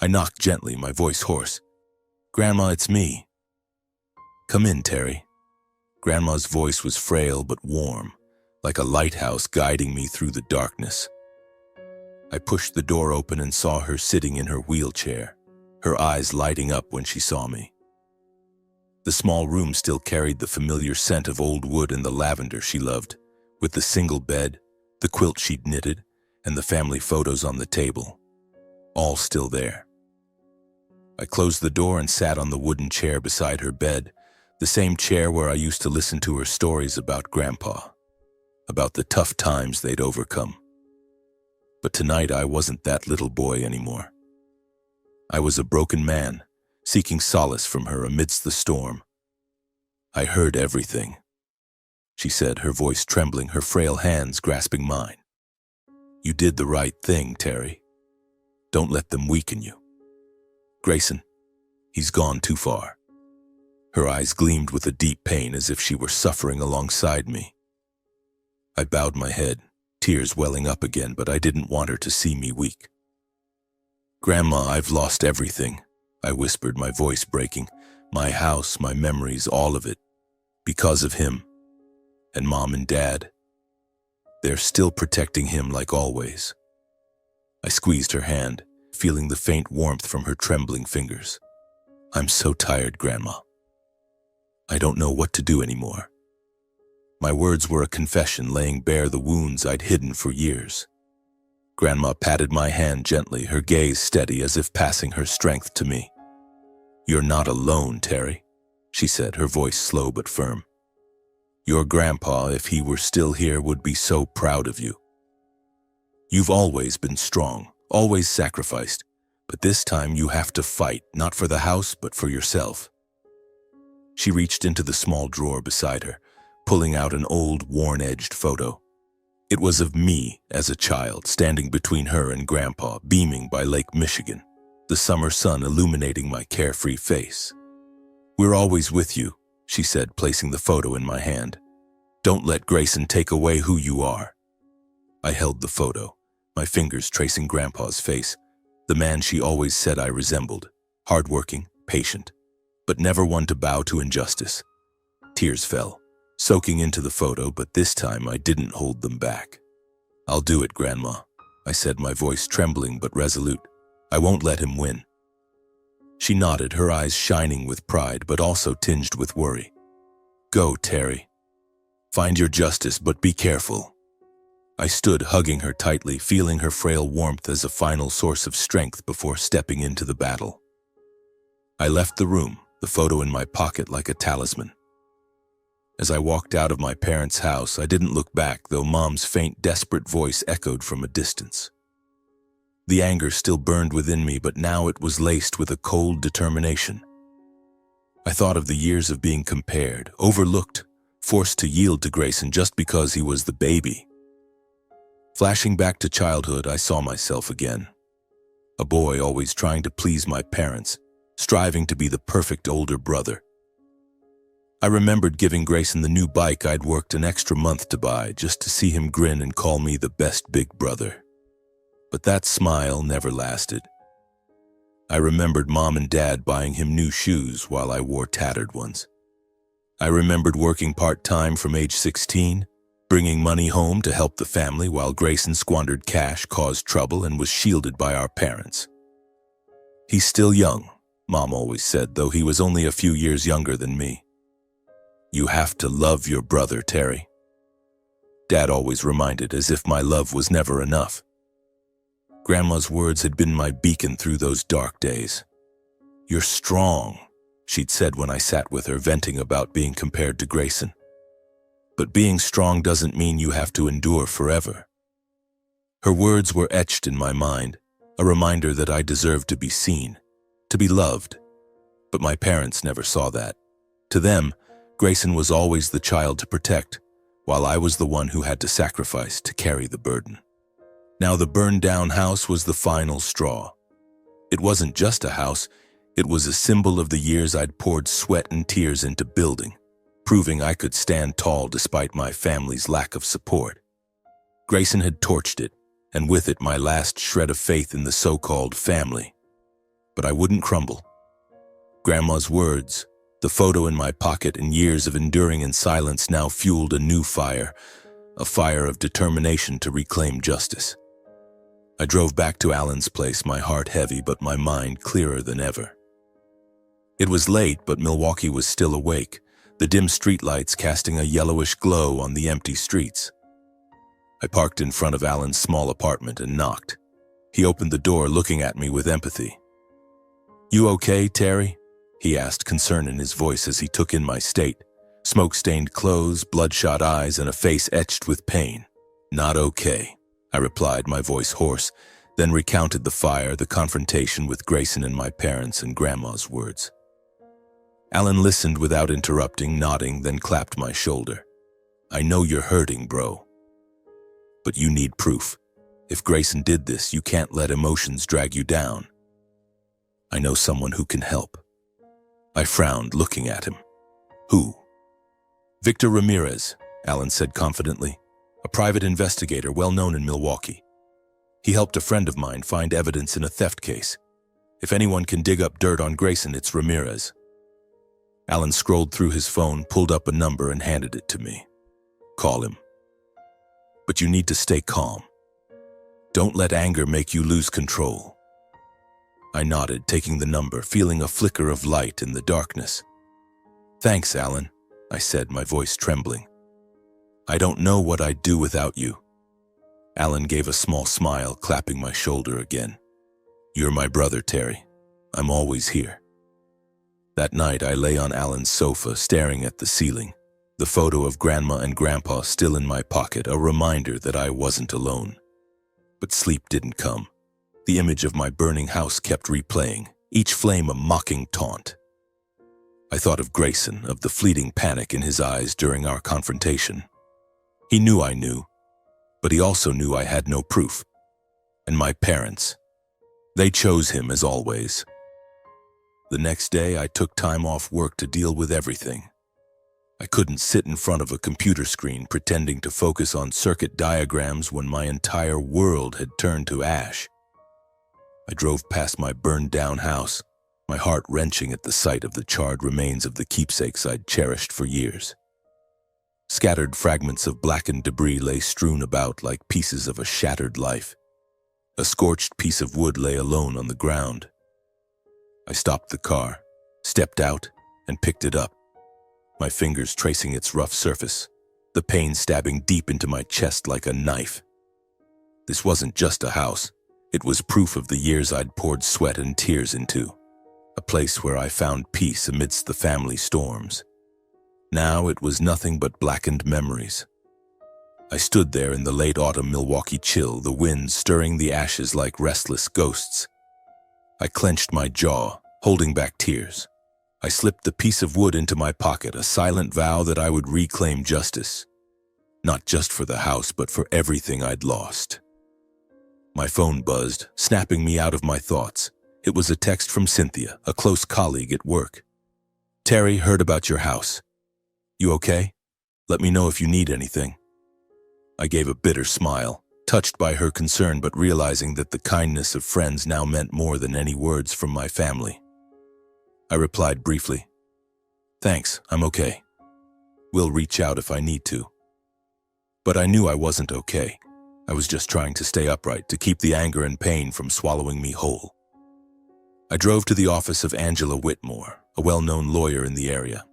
I knocked gently, my voice hoarse. "Grandma, it's me." "Come in, Terry." Grandma's voice was frail but warm, like a lighthouse guiding me through the darkness. I pushed the door open and saw her sitting in her wheelchair, her eyes lighting up when she saw me. The small room still carried the familiar scent of old wood and the lavender she loved, with the single bed, the quilt she'd knitted, and the family photos on the table, all still there. I closed the door and sat on the wooden chair beside her bed, the same chair where I used to listen to her stories about Grandpa, about the tough times they'd overcome. But tonight I wasn't that little boy anymore. I was a broken man, seeking solace from her amidst the storm. I heard everything, she said, her voice trembling, her frail hands grasping mine. You did the right thing, Terry. Don't let them weaken you. Grayson, he's gone too far. Her eyes gleamed with a deep pain as if she were suffering alongside me. I bowed my head, tears welling up again, but I didn't want her to see me weak. Grandma, I've lost everything, I whispered, my voice breaking. My house, my memories, all of it. Because of him. And Mom and Dad. They're still protecting him like always. I squeezed her hand, feeling the faint warmth from her trembling fingers. I'm so tired, Grandma. I don't know what to do anymore. My words were a confession, laying bare the wounds I'd hidden for years. Grandma patted my hand gently, her gaze steady as if passing her strength to me. You're not alone, Terry, she said, her voice slow but firm. Your grandpa, if he were still here, would be so proud of you. You've always been strong, always sacrificed, but this time you have to fight, not for the house, but for yourself. She reached into the small drawer beside her, pulling out an old, worn-edged photo. It was of me as a child, standing between her and Grandpa, beaming by Lake Michigan, the summer sun illuminating my carefree face. We're always with you, she said, placing the photo in my hand. Don't let Grayson take away who you are. I held the photo, my fingers tracing Grandpa's face, the man she always said I resembled, hardworking, patient, but never one to bow to injustice. Tears fell, soaking into the photo, but this time I didn't hold them back. I'll do it, Grandma, I said, my voice trembling but resolute. I won't let him win. She nodded, her eyes shining with pride but also tinged with worry. Go, Terry. Find your justice, but be careful. I stood hugging her tightly, feeling her frail warmth as a final source of strength before stepping into the battle. I left the room, the photo in my pocket like a talisman. As I walked out of my parents' house, I didn't look back, though Mom's faint, desperate voice echoed from a distance. The anger still burned within me, but now it was laced with a cold determination. I thought of the years of being compared, overlooked, forced to yield to Grayson just because he was the baby. Flashing back to childhood, I saw myself again. A boy always trying to please my parents, striving to be the perfect older brother. I remembered giving Grayson the new bike I'd worked an extra month to buy, just to see him grin and call me the best big brother. But that smile never lasted. I remembered Mom and Dad buying him new shoes while I wore tattered ones. I remembered working part-time from age 16, bringing money home to help the family while Grayson squandered cash, caused trouble, and was shielded by our parents. He's still young, Mom always said, though he was only a few years younger than me. You have to love your brother, Terry. Dad always reminded, as if my love was never enough. Grandma's words had been my beacon through those dark days. You're strong, she'd said when I sat with her, venting about being compared to Grayson. But being strong doesn't mean you have to endure forever. Her words were etched in my mind, a reminder that I deserved to be seen, to be loved. But my parents never saw that. To them, Grayson was always the child to protect, while I was the one who had to sacrifice to carry the burden. Now the burned-down house was the final straw. It wasn't just a house, it was a symbol of the years I'd poured sweat and tears into building, proving I could stand tall despite my family's lack of support. Grayson had torched it, and with it my last shred of faith in the so-called family. But I wouldn't crumble. Grandma's words, the photo in my pocket, and years of enduring in silence now fueled a new fire, a fire of determination to reclaim justice. I drove back to Alan's place, my heart heavy but my mind clearer than ever. It was late, but Milwaukee was still awake, the dim streetlights casting a yellowish glow on the empty streets. I parked in front of Alan's small apartment and knocked. He opened the door, looking at me with empathy. "You okay, Terry?" he asked, concern in his voice as he took in my state. Smoke-stained clothes, bloodshot eyes, and a face etched with pain. "Not okay," I replied, my voice hoarse, then recounted the fire, the confrontation with Grayson and my parents, and Grandma's words. Alan listened without interrupting, nodding, then clapped my shoulder. "I know you're hurting, bro. But you need proof. If Grayson did this, you can't let emotions drag you down. I know someone who can help." I frowned, looking at him. "Who?" "Victor Ramirez," Alan said confidently, "a private investigator well known in Milwaukee. He helped a friend of mine find evidence in a theft case. If anyone can dig up dirt on Grayson, it's Ramirez." Alan scrolled through his phone, pulled up a number, and handed it to me. "Call him. But you need to stay calm. Don't let anger make you lose control." I nodded, taking the number, feeling a flicker of light in the darkness. "Thanks, Alan," I said, my voice trembling. "I don't know what I'd do without you." Alan gave a small smile, clapping my shoulder again. "You're my brother, Terry. I'm always here." That night, I lay on Alan's sofa, staring at the ceiling, the photo of Grandma and Grandpa still in my pocket, a reminder that I wasn't alone. But sleep didn't come. The image of my burning house kept replaying, each flame a mocking taunt. I thought of Grayson, of the fleeting panic in his eyes during our confrontation. He knew I knew, but he also knew I had no proof. And my parents, they chose him as always. The next day, I took time off work to deal with everything. I couldn't sit in front of a computer screen pretending to focus on circuit diagrams when my entire world had turned to ash. I drove past my burned-down house, my heart wrenching at the sight of the charred remains of the keepsakes I'd cherished for years. Scattered fragments of blackened debris lay strewn about like pieces of a shattered life. A scorched piece of wood lay alone on the ground. I stopped the car, stepped out, and picked it up, my fingers tracing its rough surface, the pain stabbing deep into my chest like a knife. This wasn't just a house. It was proof of the years I'd poured sweat and tears into, a place where I found peace amidst the family storms. Now it was nothing but blackened memories. I stood there in the late autumn Milwaukee chill, the wind stirring the ashes like restless ghosts. I clenched my jaw, holding back tears. I slipped the piece of wood into my pocket, a silent vow that I would reclaim justice. Not just for the house, but for everything I'd lost. My phone buzzed, snapping me out of my thoughts. It was a text from Cynthia, a close colleague at work. "Terry, heard about your house. You okay? Let me know if you need anything." I gave a bitter smile, touched by her concern but realizing that the kindness of friends now meant more than any words from my family. I replied briefly, "Thanks, I'm okay. We'll reach out if I need to." But I knew I wasn't okay. I was just trying to stay upright, to keep the anger and pain from swallowing me whole. I drove to the office of Angela Whitmore, a well-known lawyer in the area.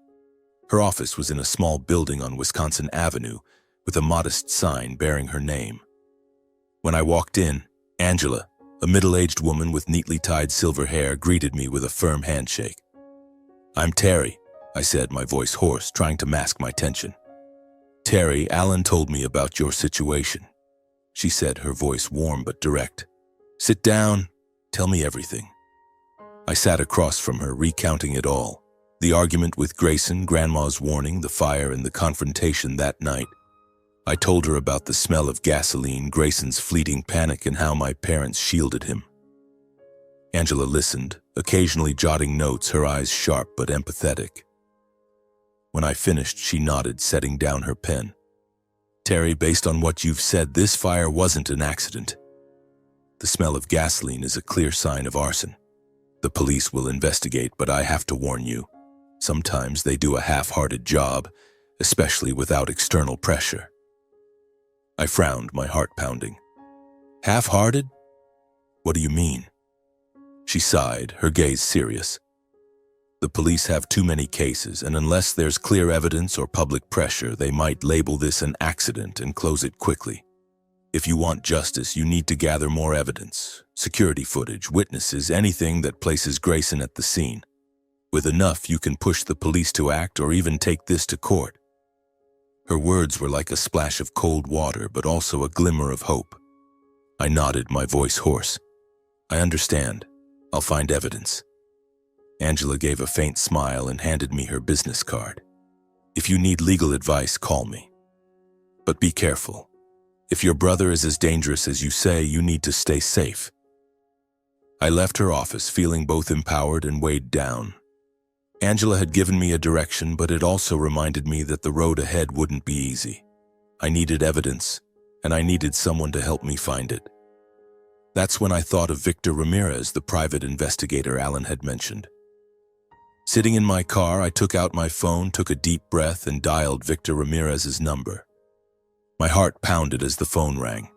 Her office was in a small building on Wisconsin Avenue with a modest sign bearing her name. When I walked in, Angela, a middle-aged woman with neatly tied silver hair, greeted me with a firm handshake. "I'm Terry," I said, my voice hoarse, trying to mask my tension. "Terry, Alan told me about your situation," she said, her voice warm but direct. "Sit down, tell me everything." I sat across from her, recounting it all. The argument with Grayson, Grandma's warning, the fire, and the confrontation that night. I told her about the smell of gasoline, Grayson's fleeting panic, and how my parents shielded him. Angela listened, occasionally jotting notes, her eyes sharp but empathetic. When I finished, she nodded, setting down her pen. "Terry, based on what you've said, this fire wasn't an accident. The smell of gasoline is a clear sign of arson. The police will investigate, but I have to warn you. Sometimes they do a half-hearted job, especially without external pressure." I frowned, my heart pounding. Half-hearted? What do you mean? She sighed, her gaze serious. The police have too many cases, and unless there's clear evidence or public pressure, they might label this an accident and close it quickly. If you want justice, you need to gather more evidence, security footage, witnesses, anything that places Grayson at the scene. With enough, you can push the police to act or even take this to court. Her words were like a splash of cold water, but also a glimmer of hope. I nodded, my voice hoarse. I understand. I'll find evidence. Angela gave a faint smile and handed me her business card. If you need legal advice, call me. But be careful. If your brother is as dangerous as you say, you need to stay safe. I left her office feeling both empowered and weighed down. Angela had given me a direction, but it also reminded me that the road ahead wouldn't be easy. I needed evidence, and I needed someone to help me find it. That's when I thought of Victor Ramirez, the private investigator Alan had mentioned. Sitting in my car, I took out my phone, took a deep breath, and dialed Victor Ramirez's number. My heart pounded as the phone rang.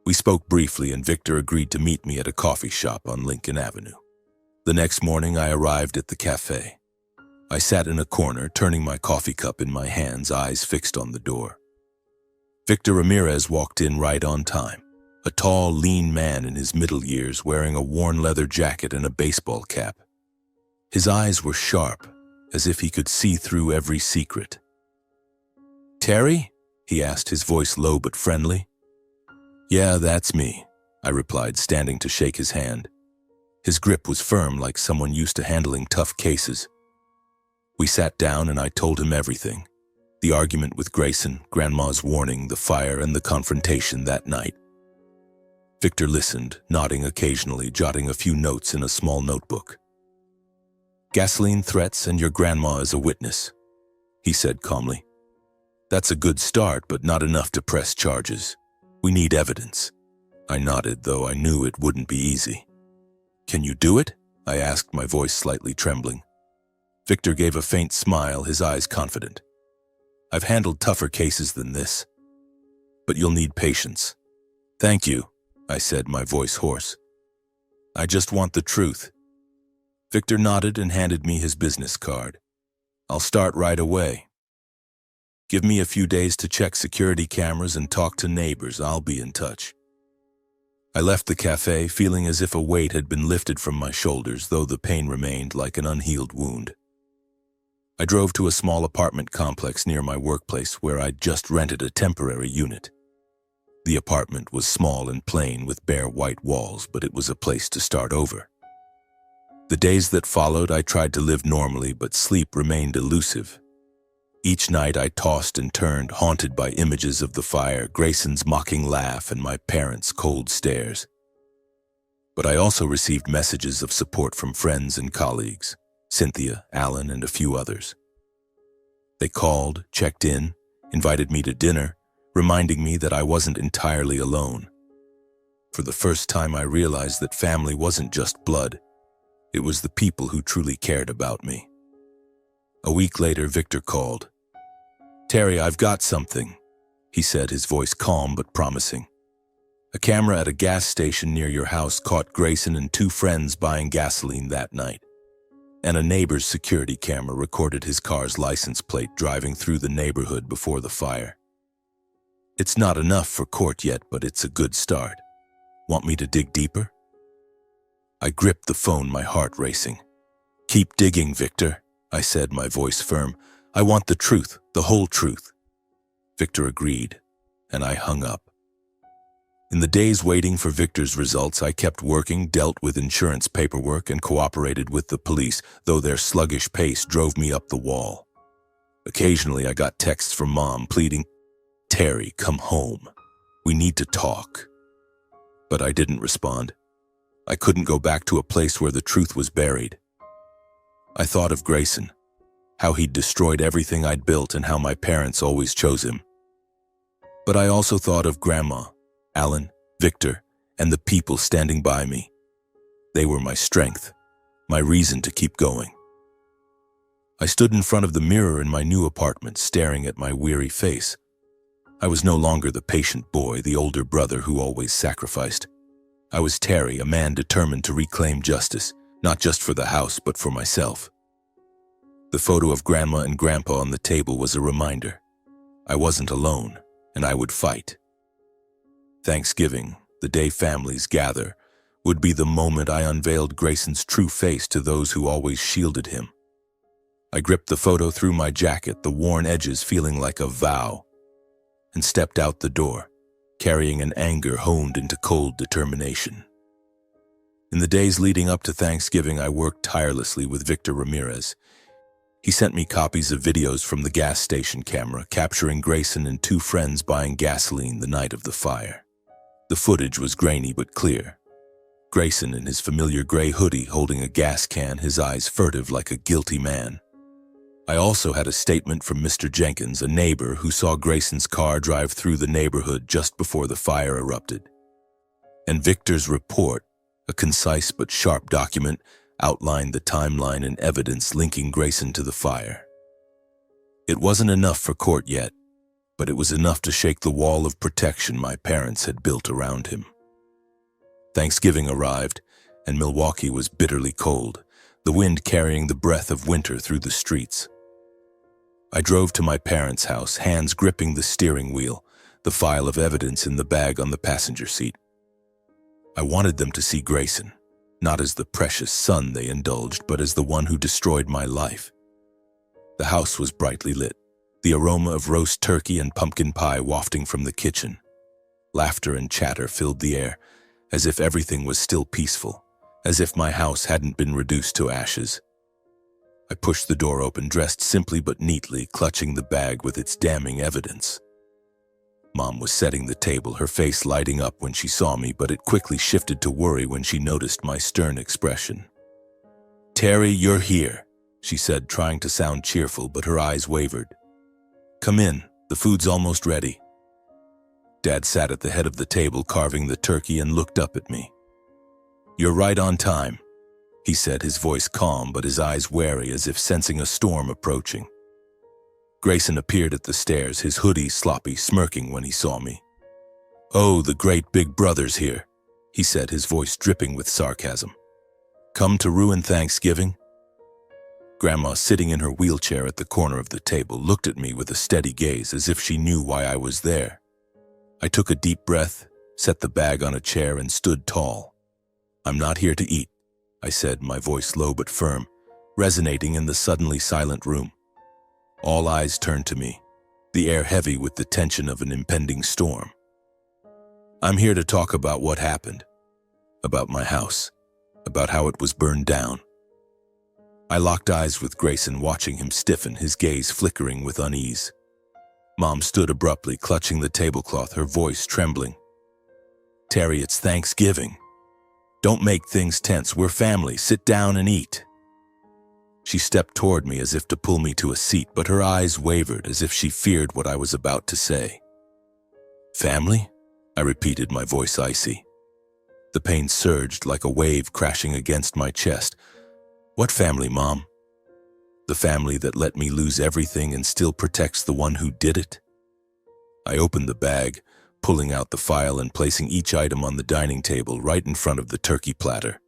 We spoke briefly, and Victor agreed to meet me at a coffee shop on Lincoln Avenue. The next morning, I arrived at the cafe. I sat in a corner, turning my coffee cup in my hands, eyes fixed on the door. Victor Ramirez walked in right on time, a tall, lean man in his middle years wearing a worn leather jacket and a baseball cap. His eyes were sharp, as if he could see through every secret. "Terry?" he asked, his voice low but friendly. "Yeah, that's me," I replied, standing to shake his hand. His grip was firm, like someone used to handling tough cases. We sat down and I told him everything. The argument with Grayson, Grandma's warning, the fire, and the confrontation that night. Victor listened, nodding occasionally, jotting a few notes in a small notebook. "Gasoline threats and your grandma as a witness," he said calmly. "That's a good start, but not enough to press charges. We need evidence." I nodded, though I knew it wouldn't be easy. "Can you do it?" I asked, my voice slightly trembling. Victor gave a faint smile, his eyes confident. "I've handled tougher cases than this. But you'll need patience." "Thank you," I said, my voice hoarse. "I just want the truth." Victor nodded and handed me his business card. "I'll start right away. Give me a few days to check security cameras and talk to neighbors. I'll be in touch." I left the cafe feeling as if a weight had been lifted from my shoulders, though the pain remained like an unhealed wound. I drove to a small apartment complex near my workplace where I'd just rented a temporary unit. The apartment was small and plain with bare white walls, but it was a place to start over. The days that followed, I tried to live normally, but sleep remained elusive. Each night I tossed and turned, haunted by images of the fire, Grayson's mocking laugh, and my parents' cold stares. But I also received messages of support from friends and colleagues, Cynthia, Alan, and a few others. They called, checked in, invited me to dinner, reminding me that I wasn't entirely alone. For the first time, I realized that family wasn't just blood. It was the people who truly cared about me. A week later, Victor called. "Terry, I've got something," he said, his voice calm but promising. "A camera at a gas station near your house caught Grayson and two friends buying gasoline that night. And a neighbor's security camera recorded his car's license plate driving through the neighborhood before the fire. It's not enough for court yet, but it's a good start. Want me to dig deeper?" I gripped the phone, my heart racing. "Keep digging, Victor," I said, my voice firm. "I want the truth, the whole truth." Victor agreed, and I hung up. In the days waiting for Victor's results, I kept working, dealt with insurance paperwork, and cooperated with the police, though their sluggish pace drove me up the wall. Occasionally, I got texts from Mom pleading, "Terry, come home. We need to talk." But I didn't respond. I couldn't go back to a place where the truth was buried. I thought of Grayson, how he'd destroyed everything I'd built and how my parents always chose him. But I also thought of Grandma, Alan, Victor, and the people standing by me. They were my strength, my reason to keep going. I stood in front of the mirror in my new apartment, staring at my weary face. I was no longer the patient boy, the older brother who always sacrificed. I was Terry, a man determined to reclaim justice, not just for the house, but for myself. The photo of Grandma and Grandpa on the table was a reminder. I wasn't alone, and I would fight. Thanksgiving, the day families gather, would be the moment I unveiled Grayson's true face to those who always shielded him. I gripped the photo through my jacket, the worn edges feeling like a vow, and stepped out the door, carrying an anger honed into cold determination. In the days leading up to Thanksgiving, I worked tirelessly with Victor Ramirez. He sent me copies of videos from the gas station camera, capturing Grayson and two friends buying gasoline the night of the fire. The footage was grainy but clear. Grayson in his familiar gray hoodie holding a gas can, his eyes furtive like a guilty man. I also had a statement from Mr. Jenkins, a neighbor who saw Grayson's car drive through the neighborhood just before the fire erupted. And Victor's report, a concise but sharp document, outlined the timeline and evidence linking Grayson to the fire. It wasn't enough for court yet, but it was enough to shake the wall of protection my parents had built around him. Thanksgiving arrived, and Milwaukee was bitterly cold, the wind carrying the breath of winter through the streets. I drove to my parents' house, hands gripping the steering wheel, the file of evidence in the bag on the passenger seat. I wanted them to see Grayson, not as the precious son they indulged, but as the one who destroyed my life. The house was brightly lit, the aroma of roast turkey and pumpkin pie wafting from the kitchen. Laughter and chatter filled the air, as if everything was still peaceful, as if my house hadn't been reduced to ashes. I pushed the door open, dressed simply but neatly, clutching the bag with its damning evidence. Mom was setting the table, her face lighting up when she saw me, but it quickly shifted to worry when she noticed my stern expression. "Terry, you're here," she said, trying to sound cheerful, but her eyes wavered. "Come in, the food's almost ready." Dad sat at the head of the table carving the turkey and looked up at me. "You're right on time," he said, his voice calm but his eyes wary as if sensing a storm approaching. Grayson appeared at the stairs, his hoodie sloppy, smirking when he saw me. "Oh, the great big brother's here," he said, his voice dripping with sarcasm. "Come to ruin Thanksgiving?" Grandma, sitting in her wheelchair at the corner of the table, looked at me with a steady gaze as if she knew why I was there. I took a deep breath, set the bag on a chair, and stood tall. "I'm not here to eat," I said, my voice low but firm, resonating in the suddenly silent room. All eyes turned to me, the air heavy with the tension of an impending storm. "I'm here to talk about what happened, about my house, about how it was burned down." I locked eyes with Grayson, watching him stiffen, his gaze flickering with unease. Mom stood abruptly, clutching the tablecloth, her voice trembling. "Terry, it's Thanksgiving. Don't make things tense. We're family. Sit down and eat." She stepped toward me as if to pull me to a seat, but her eyes wavered as if she feared what I was about to say. "Family?" I repeated, my voice icy. The pain surged like a wave crashing against my chest. "What family, Mom?" "The family that let me lose everything and still protects the one who did it." I opened the bag, pulling out the file and placing each item on the dining table right in front of the turkey platter.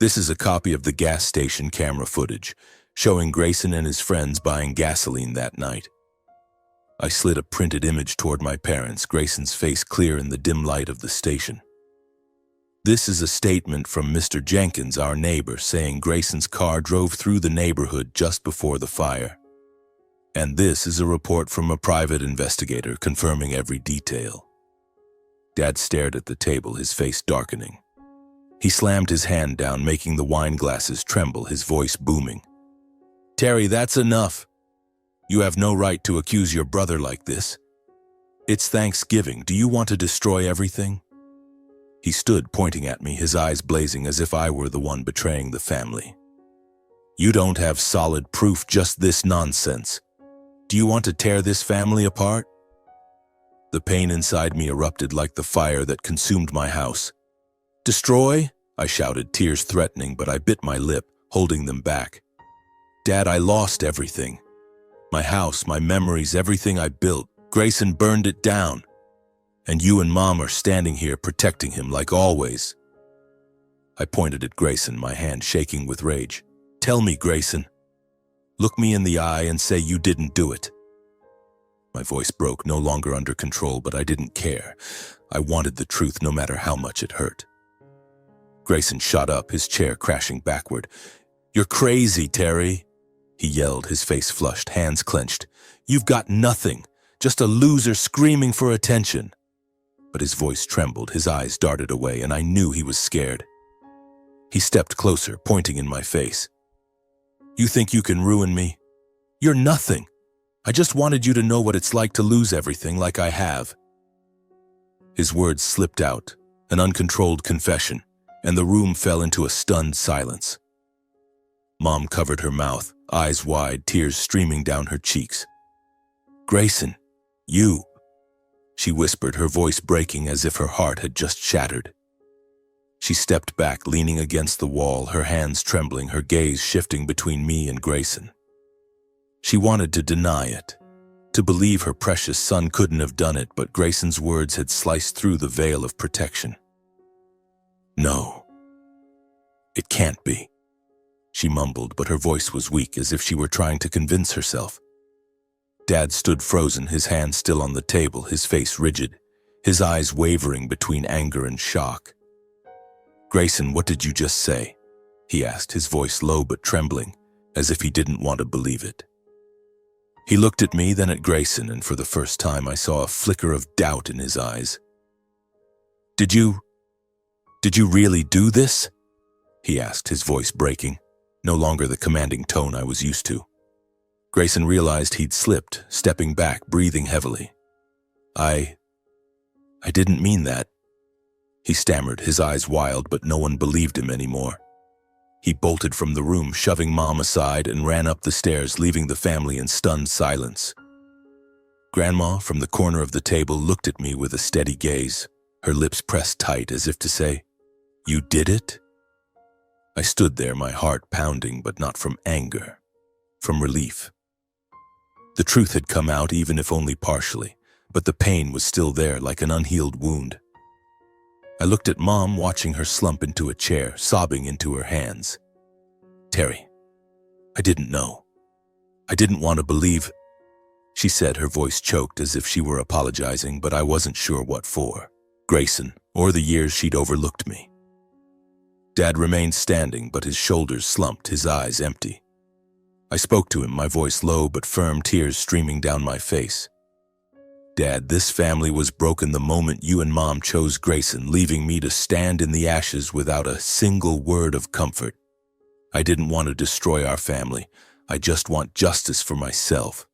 This is a copy of the gas station camera footage, showing Grayson and his friends buying gasoline that night. I slid a printed image toward my parents, Grayson's face clear in the dim light of the station. "This is a statement from Mr. Jenkins, our neighbor, saying Grayson's car drove through the neighborhood just before the fire. And this is a report from a private investigator confirming every detail." Dad stared at the table, his face darkening. He slammed his hand down, making the wine glasses tremble, his voice booming. "Terry, that's enough. You have no right to accuse your brother like this. It's Thanksgiving. Do you want to destroy everything?" He stood, pointing at me, his eyes blazing as if I were the one betraying the family. "You don't have solid proof, just this nonsense. Do you want to tear this family apart?" The pain inside me erupted like the fire that consumed my house. "Destroy?" I shouted, tears threatening, but I bit my lip, holding them back. "Dad, I lost everything. My house, my memories, everything I built. Grayson burned it down, and you and Mom are standing here protecting him like always. I pointed at Grayson, my hand shaking with rage. Tell me, Grayson. Look me in the eye and say you didn't do it. My voice broke, no longer under control, but I didn't care. I wanted the truth no matter how much it hurt. Grayson shot up, his chair crashing backward. You're crazy, Terry, he yelled, his face flushed, hands clenched. You've got nothing, just a loser screaming for attention. But his voice trembled, his eyes darted away, and I knew he was scared. He stepped closer, pointing in my face. You think you can ruin me? You're nothing. I just wanted you to know what it's like to lose everything like I have. His words slipped out, an uncontrolled confession, and the room fell into a stunned silence. Mom covered her mouth, eyes wide, tears streaming down her cheeks. Grayson, you, she whispered, her voice breaking as if her heart had just shattered. She stepped back, leaning against the wall, her hands trembling, her gaze shifting between me and Grayson. She wanted to deny it, to believe her precious son couldn't have done it, but Grayson's words had sliced through the veil of protection. No, it can't be, she mumbled, but her voice was weak, as if she were trying to convince herself. Dad stood frozen, his hand still on the table, his face rigid, his eyes wavering between anger and shock. Grayson, what did you just say? He asked, his voice low but trembling, as if he didn't want to believe it. He looked at me, then at Grayson, and for the first time I saw a flicker of doubt in his eyes. Did you really do this? He asked, his voice breaking, no longer the commanding tone I was used to. Grayson realized he'd slipped, stepping back, breathing heavily. I didn't mean that. He stammered, his eyes wild, but no one believed him anymore. He bolted from the room, shoving Mom aside, and ran up the stairs, leaving the family in stunned silence. Grandma, from the corner of the table, looked at me with a steady gaze, her lips pressed tight as if to say, You did it? I stood there, my heart pounding, but not from anger, from relief. The truth had come out, even if only partially, but the pain was still there like an unhealed wound. I looked at Mom, watching her slump into a chair, sobbing into her hands. Terry, I didn't know. I didn't want to believe, she said, her voice choked as if she were apologizing, but I wasn't sure what for. Grayson, or the years she'd overlooked me. Dad remained standing, but his shoulders slumped, his eyes empty. I spoke to him, my voice low but firm, tears streaming down my face. Dad, this family was broken the moment you and Mom chose Grayson, leaving me to stand in the ashes without a single word of comfort. I didn't want to destroy our family. I just want justice for myself.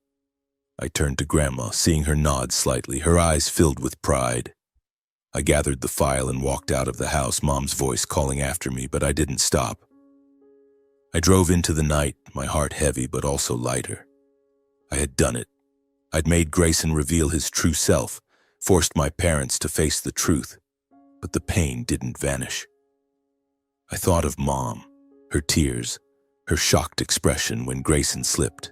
I turned to Grandma, seeing her nod slightly, her eyes filled with pride. I gathered the file and walked out of the house, Mom's voice calling after me, but I didn't stop. I drove into the night, my heart heavy but also lighter. I had done it. I'd made Grayson reveal his true self, forced my parents to face the truth, but the pain didn't vanish. I thought of Mom, her tears, her shocked expression when Grayson slipped.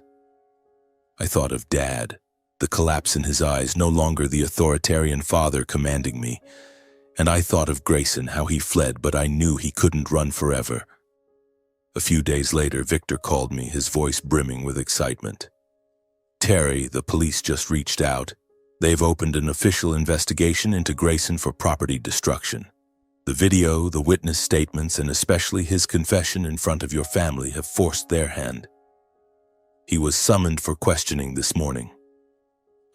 I thought of Dad, the collapse in his eyes, no longer the authoritarian father commanding me, and I thought of Grayson, how he fled, but I knew he couldn't run forever. A few days later, Victor called me, his voice brimming with excitement. Terry, the police just reached out. They've opened an official investigation into Grayson for property destruction. The video, the witness statements, and especially his confession in front of your family have forced their hand. He was summoned for questioning this morning.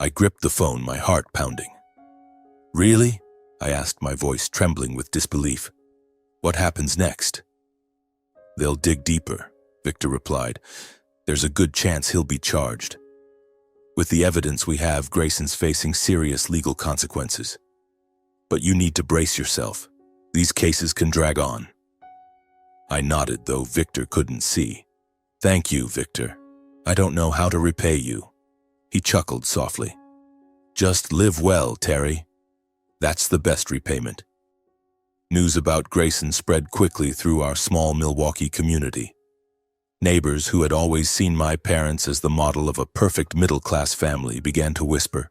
I gripped the phone, my heart pounding. Really? I asked, my voice trembling with disbelief. What happens next? They'll dig deeper, Victor replied. There's a good chance he'll be charged. With the evidence we have, Grayson's facing serious legal consequences. But you need to brace yourself. These cases can drag on. I nodded, though Victor couldn't see. Thank you, Victor. I don't know how to repay you. He chuckled softly. Just live well, Terry. That's the best repayment. News about Grayson spread quickly through our small Milwaukee community. Neighbors who had always seen my parents as the model of a perfect middle-class family began to whisper,